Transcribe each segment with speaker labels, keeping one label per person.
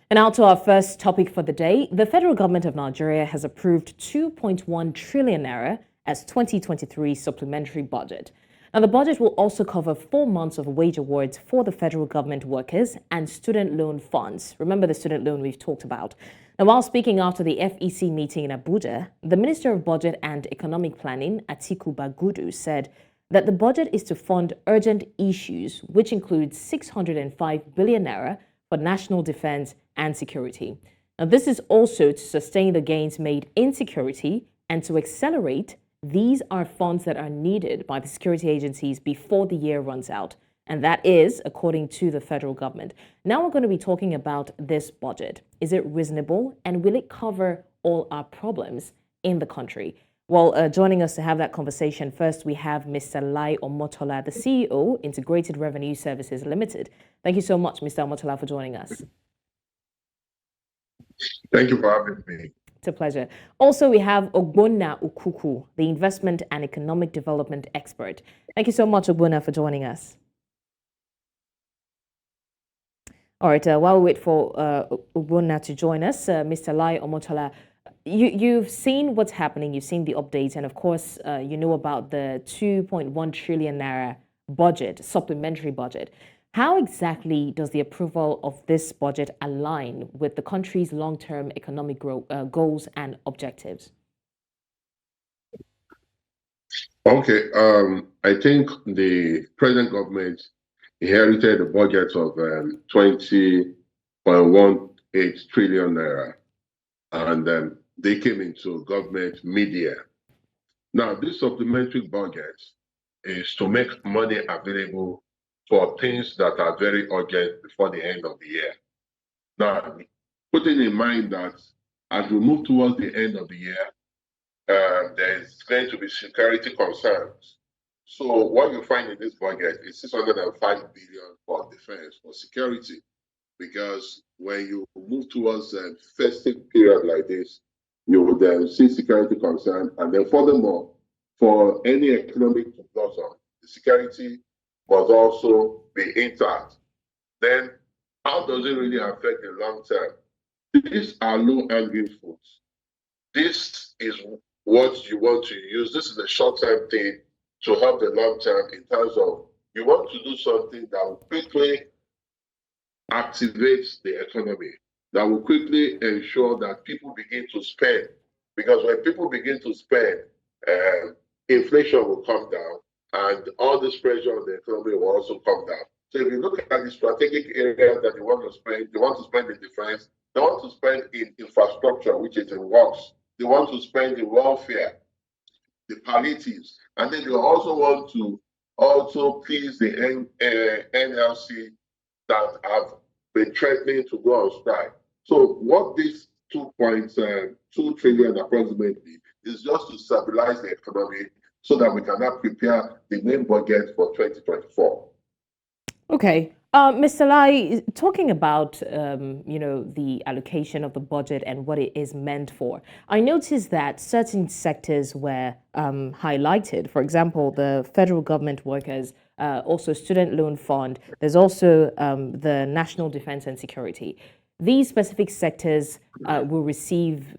Speaker 1: And now to our first topic for the day. The federal government of Nigeria has approved 2.1 trillion naira as 2023 supplementary budget. Now, the budget will also cover 4 months of wage awards for the federal government workers and student loan funds. Remember the student loan we've talked about. Now, while speaking after the FEC meeting in Abuja, the Minister of Budget and Economic Planning, Atiku Bagudu, said that the budget is to fund urgent issues, which includes 605 billion naira for national defense and security. Now, this is also to sustain the gains made in security and to accelerate. These are funds that are needed by the security agencies before the year runs out. And that is according to the federal government. Now we're going to be talking about this budget. Is it reasonable and will it cover all our problems in the country? Well, joining us to have that conversation, first we have Mr. Lai Omotola, the CEO, Integrated Revenue Services Limited. Thank you so much, Mr. Omotola, for joining us.
Speaker 2: Thank you for having me.
Speaker 1: It's a pleasure. Also, we have Ogbonna Ukuku, the Investment and Economic Development Expert. Thank you so much, Ogbonna, for joining us. All right, while we wait for Ogbonna to join us, Mr. Lai Omotola, you've seen what's happening, you've seen the updates, and of course, you know about the 2.1 trillion naira budget, supplementary budget. How exactly does the approval of this budget align with the country's long-term economic goals and objectives?
Speaker 2: Okay, I think the present government inherited a budget of 20.18 trillion naira, and they came into government mid-year. Now, this supplementary budget is to make money available for things that are very urgent before the end of the year. Now, putting in mind that as we move towards the end of the year, there's going to be security concerns. So what you find in this budget is 605 billion for defense, for security, because when you move towards a festive period like this, you would then see security concerns, and then furthermore, for any economic to blossom, the security must also be intact. Then how does it really affect the long term? These are low-hanging fruits. This is what you want to use. This is a short-term thing to help the long term in terms of you want to do something that will quickly activate the economy, that will quickly ensure that people begin to spend. Because when people begin to spend, inflation will come down, and all this pressure on the economy will also come down. So if you look at the strategic areas that they want to spend in defense, they want to spend in infrastructure, which is in works. They want to spend in welfare, the palliatives, and then they also want to please the NLC that have been threatening to go on strike. So what this 2.2 trillion approximately is just to stabilize the economy so that we can now prepare the main budget for 2024.
Speaker 1: Okay. Mr. Lai, talking about, the allocation of the budget and what it is meant for, I noticed that certain sectors were highlighted. For example, the federal government workers, also student loan fund. There's also the national defense and security. These specific sectors will receive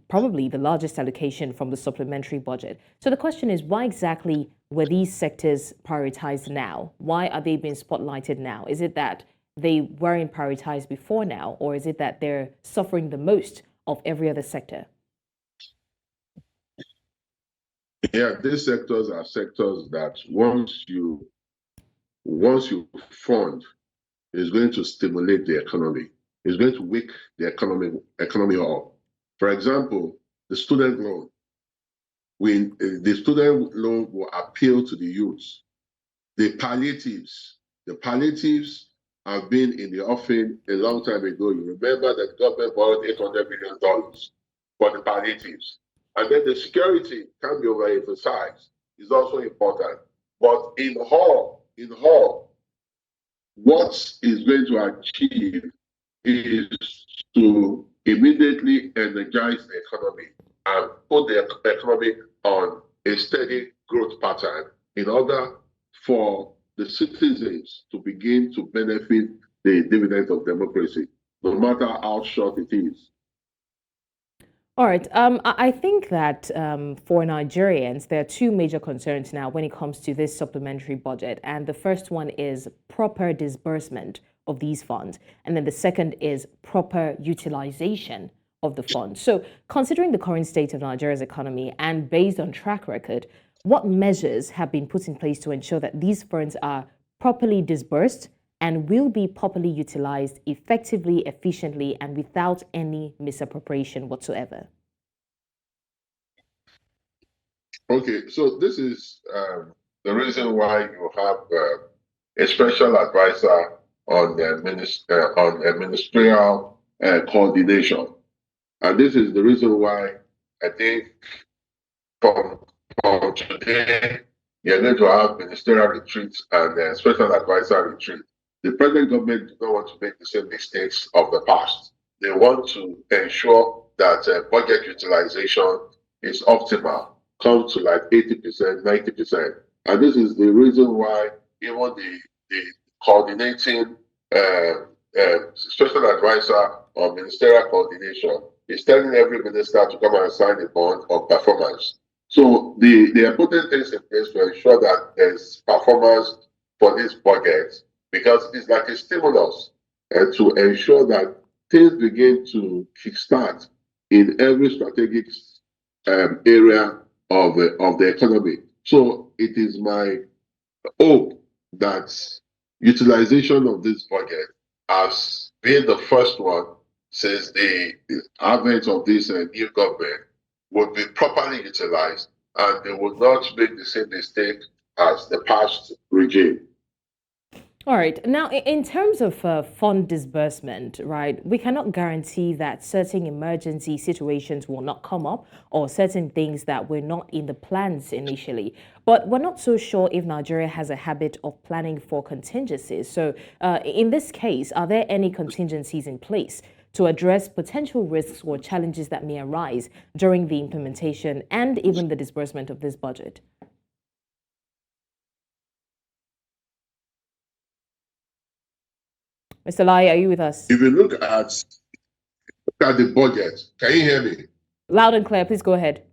Speaker 1: probably the largest allocation from the supplementary budget. So the question is, why exactly were these sectors prioritized now? Why are they being spotlighted now? Is it that they weren't prioritized before now, or is it that they're suffering the most of every other sector?
Speaker 2: Yeah, these sectors are sectors that once you fund, is going to stimulate the economy. It's going to wake the economy up. For example, the student loan. The student loan will appeal to the youths. The palliatives have been in the offing a long time ago. You remember that the government borrowed $800 million for the palliatives. And then the security can be overemphasized. It's also important. But in whole, what is going to achieve is to immediately energize the economy and put the economy on a steady growth pattern in order for the citizens to begin to benefit the dividends of democracy. no matter how short it is.
Speaker 1: All right. I think that for Nigerians, there are two major concerns now when it comes to this supplementary budget. And the first one is proper disbursement of these funds. And then the second is proper utilization of the funds. So, considering the current state of Nigeria's economy and based on track record, what measures have been put in place to ensure that these funds are properly disbursed and will be properly utilized effectively, efficiently, and without any misappropriation whatsoever?
Speaker 2: Okay, so this is the reason why you have a special advisor on ministerial coordination, and this is the reason why I think from today you're going to have ministerial retreats and special advisor retreat. The present government do not want to make the same mistakes of the past. They want to ensure that budget utilization is optimal, comes to like 80%, 90%. And this is the reason why even the coordinating special advisor on ministerial coordination is telling every minister to come and sign a bond of performance. So they are putting things in place to ensure that there's performance for this budget because it's like a stimulus and to ensure that things begin to kickstart in every strategic area of the economy. So it is my hope that utilization of this budget has been the first one since the advent of this new government would be properly utilized and they would not make the same mistake as the past regime.
Speaker 1: All right. Now, in terms of fund disbursement, right, we cannot guarantee that certain emergency situations will not come up or certain things that were not in the plans initially. But we're not so sure if Nigeria has a habit of planning for contingencies. So in this case, are there any contingencies in place to address potential risks or challenges that may arise during the implementation and even the disbursement of this budget? Mr. Lai, are you with us?
Speaker 2: If you look at the budget, can you hear me?
Speaker 1: Loud and clear, please go ahead.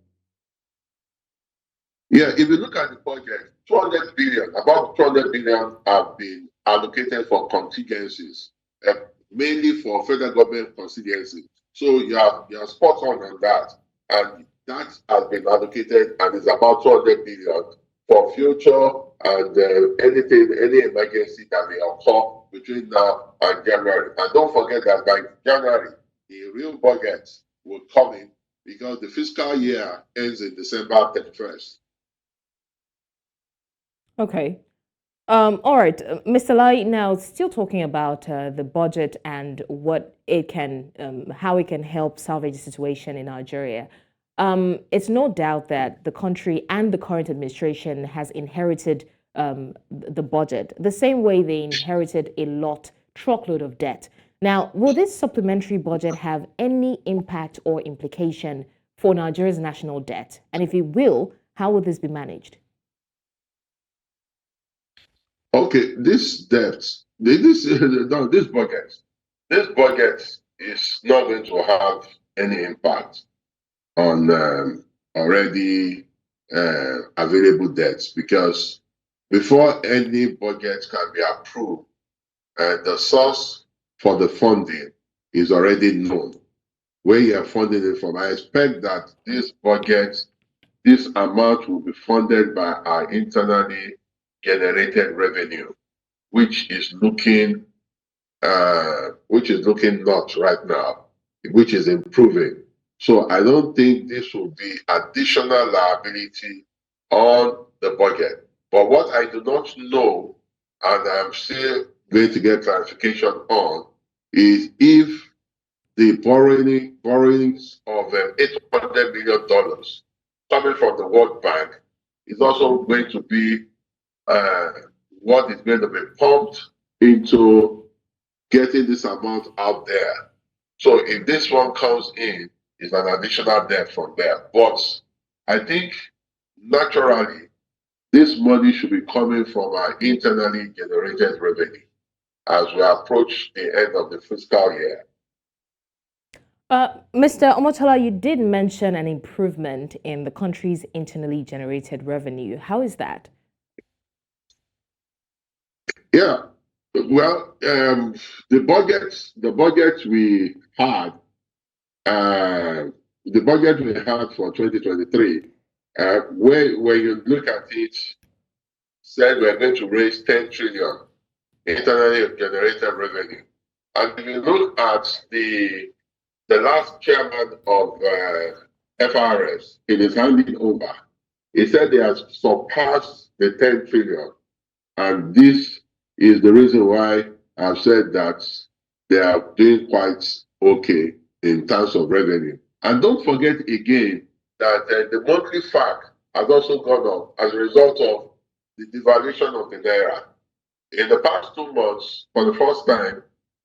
Speaker 2: Yeah, if you look at the budget, 200 billion, about 200 billion have been allocated for contingencies, mainly for federal government contingencies. So you are spot on that. And that has been allocated and is about 200 billion for future and any emergency that may occur between now and January. And don't forget that by January, the real budget will come in because the fiscal year ends in December 31st.
Speaker 1: Okay. All right, Mr. Lai, now still talking about the budget and what it can, how it can help salvage the situation in Nigeria. It's no doubt that the country and the current administration has inherited the budget the same way they inherited a truckload of debt. Now, will this supplementary budget have any impact or implication for Nigeria's national debt? And if it will, how will this be managed?
Speaker 2: Okay, this debt, this budget is not going to have any impact on already available debts because before any budget can be approved, the source for the funding is already known. Where you are funding it from, I expect that this budget, this amount will be funded by our internally generated revenue, which is looking not right now, which is improving. So I don't think this will be additional liability on the budget. But what I do not know, and I'm still going to get clarification on, is if the borrowings of $800 million coming from the World Bank is also going to be what is going to be pumped into getting this amount out there. So if this one comes in, it's an additional debt from there. But I think naturally, this money should be coming from our internally generated revenue as we approach the end of the fiscal year.
Speaker 1: Mr. Omotola, you did mention an improvement in the country's internally generated revenue. How is that?
Speaker 2: Yeah, well, the budget we had, uh, the budget we had for 2023, when you look at it, said we're going to raise 10 trillion internally generated revenue. And if you look at the last chairman of FRS, in his handing over, he said they have surpassed the 10 trillion. And this is the reason why I've said that they are doing quite okay in terms of revenue. And don't forget again that the monthly FAC has also gone up as a result of the devaluation of the Naira. In the past 2 months, for the first time,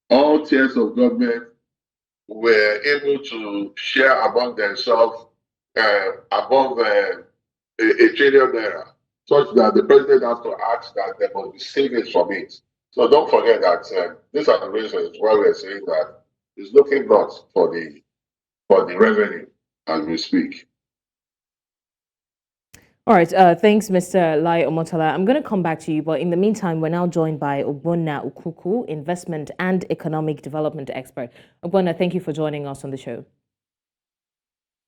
Speaker 2: all tiers of government were able to share among themselves above a trillion naira, such that the president has to ask that there must be savings from it. So don't forget that these are the reasons why we're saying that it's looking not for the revenue as we speak.
Speaker 1: All right, thanks, Mr. Lai Omotola. I'm going to come back to you, but in the meantime, we're now joined by Ogbonna Ukuku, investment and economic development expert. Ogbonna, thank you for joining us on the show.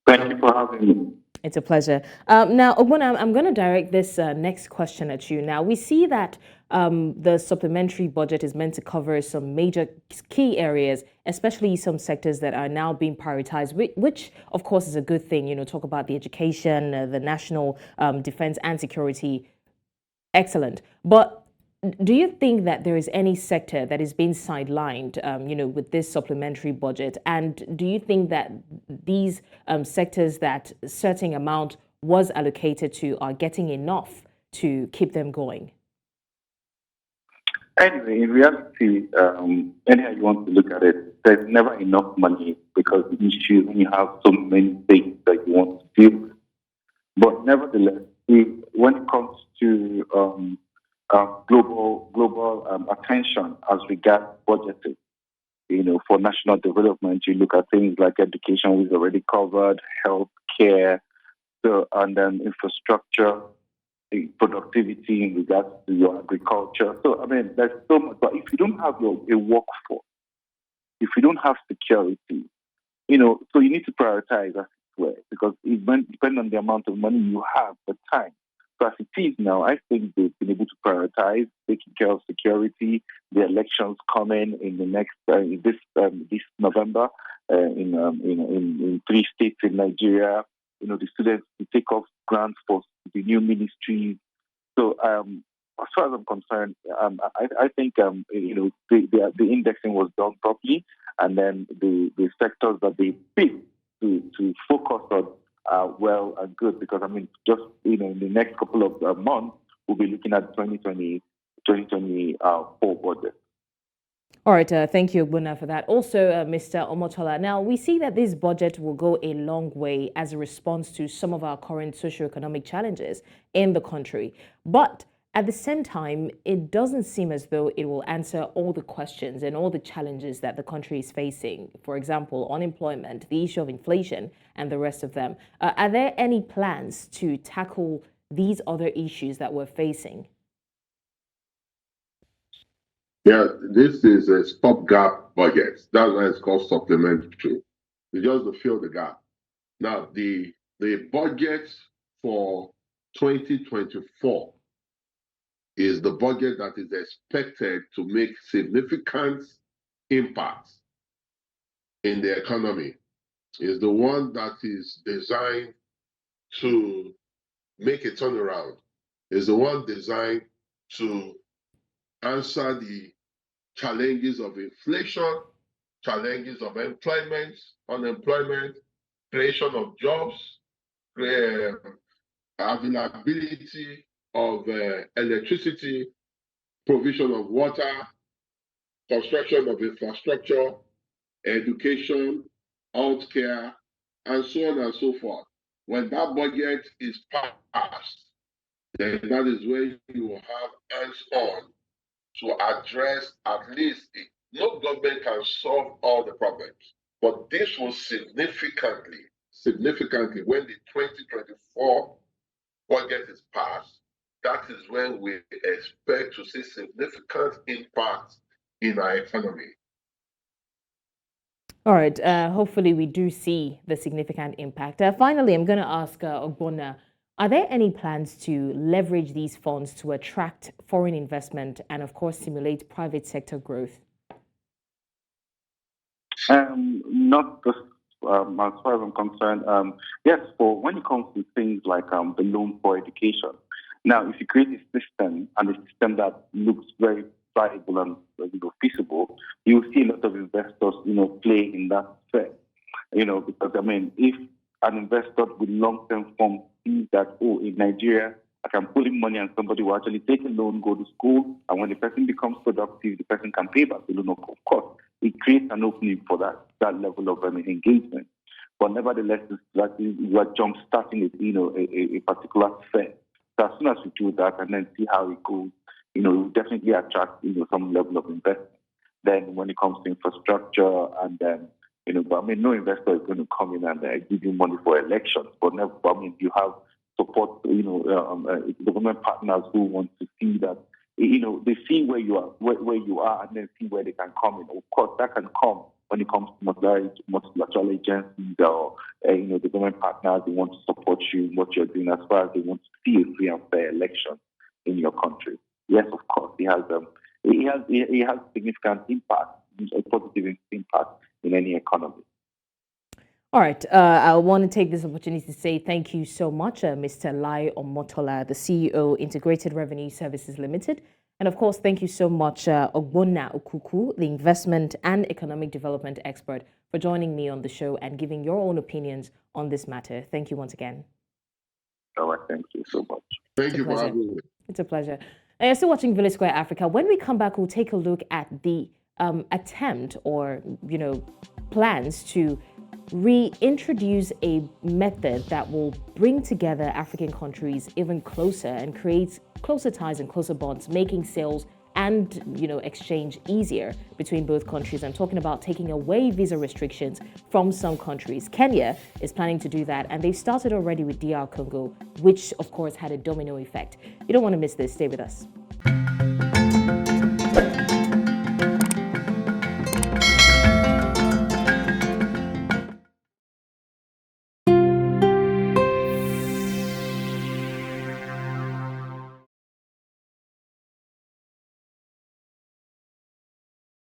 Speaker 3: Thank you for having me.
Speaker 1: It's a pleasure. Now, Ogbonna, I'm going to direct this next question at you. Now, we see that the supplementary budget is meant to cover some major key areas, especially some sectors that are now being prioritized, which of course is a good thing. You know, talk about the education, the national defense and security. Excellent. But do you think that there is any sector that is being sidelined, with this supplementary budget? And do you think that these sectors that a certain amount was allocated to are getting enough to keep them going?
Speaker 3: Anyway, in reality, anyhow you want to look at it, there's never enough money because the issue when you have so many things that you want to deal with. But nevertheless, when it comes to global attention as regards budgeting, for national development, you look at things like education, we've already covered, health care, and then infrastructure, productivity in regards to your agriculture. So, I mean, there's so much. But if you don't have a workforce, if you don't have security, so you need to prioritize as it were, because it depends on the amount of money you have, the time. So as it is now, I think they've been able to prioritize taking care of security. The elections coming in the next this November in 3 states in Nigeria. The students to take off grants for the new ministries. So as far as I'm concerned, I think the indexing was done properly, and then the sectors that they picked to focus on well and good, because I mean, just in the next couple of months, we'll be looking at 2024 budget.
Speaker 1: All right, thank you, Ogbonna, for that. Also, Mr. Omotola, now we see that this budget will go a long way as a response to some of our current socioeconomic challenges in the country. But at the same time, it doesn't seem as though it will answer all the questions and all the challenges that the country is facing. For example, unemployment, the issue of inflation, and the rest of them. Are there any plans to tackle these other issues that we're facing?
Speaker 2: Yeah, this is a stopgap budget. That's why it's called supplementary. It's just to fill the gap. Now, the budget for 2024 is the budget that is expected to make significant impacts in the economy. Is the one that is designed to make a turnaround. Is the one designed to answer the challenges of inflation, challenges of employment, unemployment, creation of jobs, availability of electricity, provision of water, construction of infrastructure, education, healthcare, and so on and so forth. When that budget is passed, then that is where you will have hands-on to address at least no government can solve all the problems, But this was significantly, when the 2024 budget is passed, that is when we expect to see significant impact in our economy.
Speaker 1: All right. Hopefully, we do see the significant impact. Finally, I'm going to ask Ogbonna, are there any plans to leverage these funds to attract foreign investment and, of course, stimulate private sector growth?
Speaker 3: Not just, as far as I'm concerned. Yes, for when it comes to things like the loan for education. Now, if you create a system and a system that looks very viable and feasible, you will see a lot of investors, play in that sphere. Because if an investor with long-term funds sees that, in Nigeria, I can put in money and somebody will actually take a loan, go to school, and when the person becomes productive, the person can pay back the loan, of course. It creates an opening for that level of engagement. But nevertheless, we are jump-starting a particular sphere. So as soon as we do that and then see how it goes, we definitely attract some level of investment. Then when it comes to infrastructure and then no investor is going to come in and give you money for elections. But you have support, government partners who want to see that, they see where you are, and then see where they can come in. Of course, that can come when it comes to multilateral agencies or, the government partners. They want to support you in what you're doing as far as they want to see a free and fair election in your country. Yes, of course, it has significant impact, a positive impact in any economy.
Speaker 1: All right. I want to take this opportunity to say thank you so much, Mr. Lai Omotola, the CEO, Integrated Revenue Services Limited. And of course, thank you so much, Ogbonna Ukuku, the investment and economic development expert, for joining me on the show and giving your own opinions on this matter. Thank you once again.
Speaker 3: All right. Thank you so much.
Speaker 2: Thank you for having me.
Speaker 1: It's a pleasure. You're still watching Village Square Africa. When we come back, we'll take a look at the attempt or, plans to reintroduce a method that will bring together African countries even closer and create closer ties and closer bonds, making sales and exchange easier between both countries. I'm talking about taking away visa restrictions from some countries. Kenya is planning to do that, and they've started already with DR Congo, which of course had a domino effect. You don't want to miss this. Stay with us.